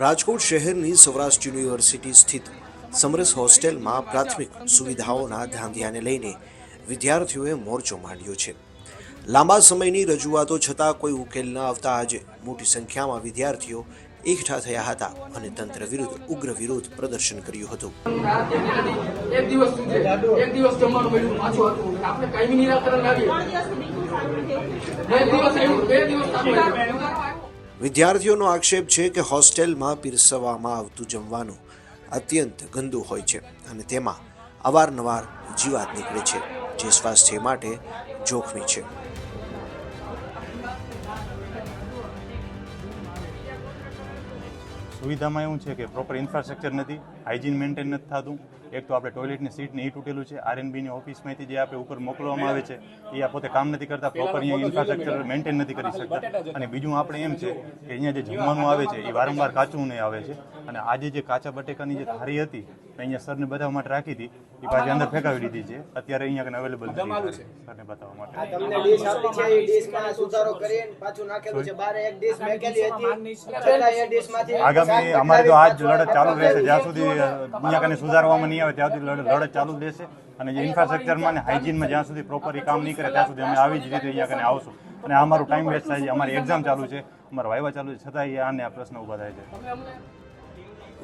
રાજકોટ શહેરની સૌરાષ્ટ્ર યુનિવર્સિટી સ્થિત સમરસ હોસ્ટેલમાં પ્રાથમિક સુવિધાઓના ધાંધિયાને લઈને વિદ્યાર્થીઓએ મોરચો માંડ્યો છે। લાંબા સમયની રજૂઆતો છતાં કોઈ ઉકેલ ન આવતા આજે મોટી સંખ્યામાં વિદ્યાર્થીઓ એકઠા થયા હતા અને તંત્ર વિરુદ્ધ ઉગ્ર વિરોધ પ્રદર્શન કર્યું હતું। વિદ્યાર્થીઓનો આક્ષેપ છે કે હોસ્ટેલમાં પીરસવામાં આવતું જમવાનું અત્યંત ગંદુ હોય છે અને તેમાં અવારનવાર જીવાત નીકળે છે, જે સ્વાસ્થ્ય માટે જોખમી છે। સુવિધામાં એવું છે કે પ્રોપર ઇન્ફ્રાસ્ટ્રક્ચર નથી, હાઇજીન મેન્ટેન નથી થતું। એક તો આપણે ટોયલેટની સીટને એ તૂટેલું છે, આરએનબીની ઓફિસમાંથી જે આપણે ઉપર મોકલવામાં આવે છે એ પોતે કામ નથી કરતા, પ્રોપર અહીંયા ઇન્ફ્રાસ્ટ્રક્ચર મેન્ટેન નથી કરી શકતા। અને બીજું આપણે એમ છે કે અહીંયા જે જમવાનું આવે છે એ વારંવાર કાચું નહીં આવે છે અને આજે જે કાચા બટેકાની જે થાળી હતી અહીંયા સરને બતાવવા માટે રાખી હતી એ પાછી અંદર ફેંકાવી દીધી છે। અત્યારે અહીંયા કને અવેલેબલ નથી સરને બતાવવા માટે। તમને ડીશ આપી છે, એ ડીશમાં સુધારો કરીને પાછું નાખેલું છે, બહાર એક ડીશ મેકેલી હતી, છેલ્લા એ ડીશમાંથી આગામી અમારે તો આજ લડત ચાલુ રહેશે, જ્યાં સુધી અહીંયા કને સુધારવામાં નહીં આવે ત્યાં સુધી લડત ચાલુ રહેશે। અને જે ઇન્ફ્રાસ્ટ્રક્ચરમાં ને હાઇજીનમાં જ્યાં સુધી પ્રોપર કામ નહીં કરે ત્યાં સુધી અમે આવી જ રીતે અહીંયા કને આવશું। અને અમારું ટાઈમ વેસ્ટ થાય છે, અમારી એક્ઝામ ચાલુ છે, અમારા વાયવા ચાલુ છે, છતાં આને આ પ્રશ્ન ઊભા થાય છે।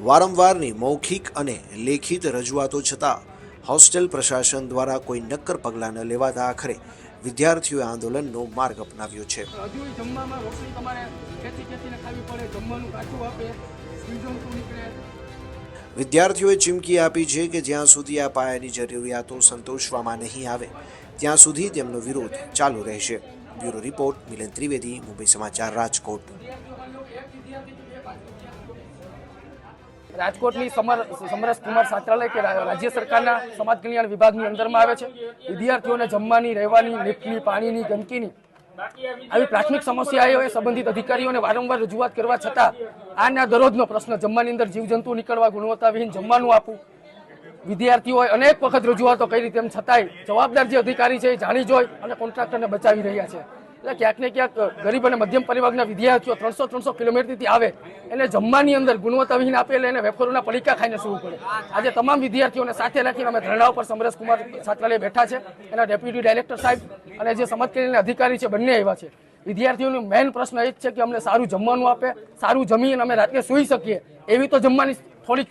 વારંવારની મૌખિક અને લેખિત રજૂઆતો છતાં હોસ્ટેલ પ્રશાસન દ્વારા કોઈ નક્કર પગલાં ન લેવાતા આખરે વિદ્યાર્થીઓએ આંદોલનનો માર્ગ અપનાવ્યો છે। વિદ્યાર્થીઓએ ચીમકી આપી છે કે જ્યાં સુધી આ પાયાની જરૂરિયાતો સંતોષવામાં નહીં આવે ત્યાં સુધી તેમનો વિરોધ ચાલુ રહેશે। બ્યુરો રિપોર્ટ, મિલન ત્રિવેદી, મુંબઈ સમાચાર, રાજકોટ। રાજકોટની સમરસ કુમાર છાત્રાલય કે રાજ્ય સરકારના સમાજ કલ્યાણ વિભાગની અંદરમાં આવે છે। વિદ્યાર્થીઓને જમવાની, રહેવાની, લિફ્ટની, પાણીની, ગંદકીની આવી પ્રાથમિક સમસ્યાઓ સંબંધિત અધિકારીઓને વારંવાર રજૂઆત કરવા છતાં આના દરરોજનો પ્રશ્ન જમવાની અંદર જીવજંતુ નીકળવા, ગુણવત્તાવિહીન જમવાનું આપવું। વિદ્યાર્થીઓએ અનેક વખત રજૂઆતો કરી, તેમ છતાંય જવાબદાર જે અધિકારી છે એ જાણી જોઈ અને કોન્ટ્રાક્ટરને બચાવી રહ્યા છે। એટલે ક્યાંક ને ક્યાંક ગરીબ અને મધ્યમ પરિવારના વિદ્યાર્થીઓ 300 કિલોમીટરથી આવે એને જમવાની અંદર ગુણવત્તાવિહીન આપે એટલે એને વેફરોના પડીકા ખાઈને સૂવું પડે। આજે તમામ વિદ્યાર્થીઓને સાથે રાખીને અમે ધરણા ઉપર સમરસ કુમાર છાત્રાલય બેઠા છે। એના ડેપ્યુટી ડાયરેક્ટર સાહેબ અને જે સમાજ કલ્યાણના અધિકારી છે બંને આવ્યા છે। વિદ્યાર્થીઓનો મેઇન પ્રશ્ન એ જ છે કે અમને સારું જમવાનું આપે, સારું જમીને અમે રાત્રે સૂઈ શકીએ એવી તો જમવાની થોડીક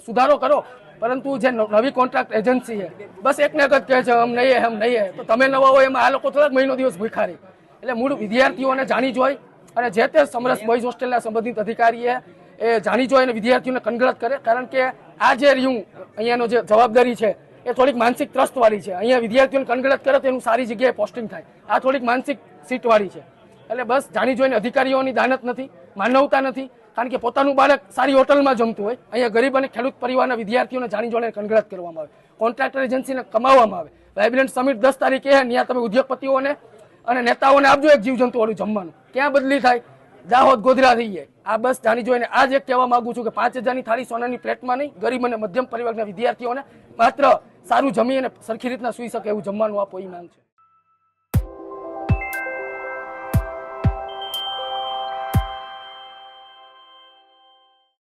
સુધારો કરો। પરંતુ જે નવી કોન્ટ્રાક્ટ એજન્સી છે બસ એકને એક જ કહે છે હમ નહીં હે, તો તમે નવા હોય એમાં આ લોકો થોડાક મહિનો દિવસ ભૂખા રહે। એટલે મૂળ વિદ્યાર્થીઓને જાણી જોઈ અને જે તે સમરસ બોયઝ હોસ્ટેલના સંબંધિત અધિકારીએ એ જાણી જોઈ અને વિદ્યાર્થીઓને કનગળત કરે, કારણ કે આ જે રહ્યું અહીંયાનો જે જવાબદારી છે એ થોડીક માનસિક ત્રસ્તવાળી છે। અહીંયા વિદ્યાર્થીઓને કનગળત કરે તો એનું સારી જગ્યાએ પોસ્ટિંગ થાય, આ થોડીક માનસિક સીટવાળી છે। એટલે બસ જાણી જોઈને અધિકારીઓની દાનત નથી, માનવતા નથી, કારણ કે પોતાનું બાળક સારી હોટલમાં જમતું હોય, અહીંયા ગરીબ અને ખેડૂત પરિવારના વિદ્યાર્થીઓને જાણી જોઈને કનગળત કરવામાં આવે, કોન્ટ્રાક્ટર એજન્સીને કમાવામાં આવે। વાઇબ્રન્ટ સમિટ 10 તારીખે ત્યાં તમે ઉદ્યોગપતિઓને અને નેતાઓને આપજો એક જીવજંતુ વાળું જમવાનું, ક્યાં બદલી થાય, દાહોદ ગોધરા થઈ જાય। આ બસ જાણી જોઈને આજ એક કહેવા માંગુ છું કે 5000ની થાળી સોનાની પ્લેટમાં નહીં, ગરીબ અને મધ્યમ પરિવારના વિદ્યાર્થીઓને માત્ર સારું જમી અને સરખી રીતના સૂઈ શકે એવું જમવાનું આપો, એ માંગ છે।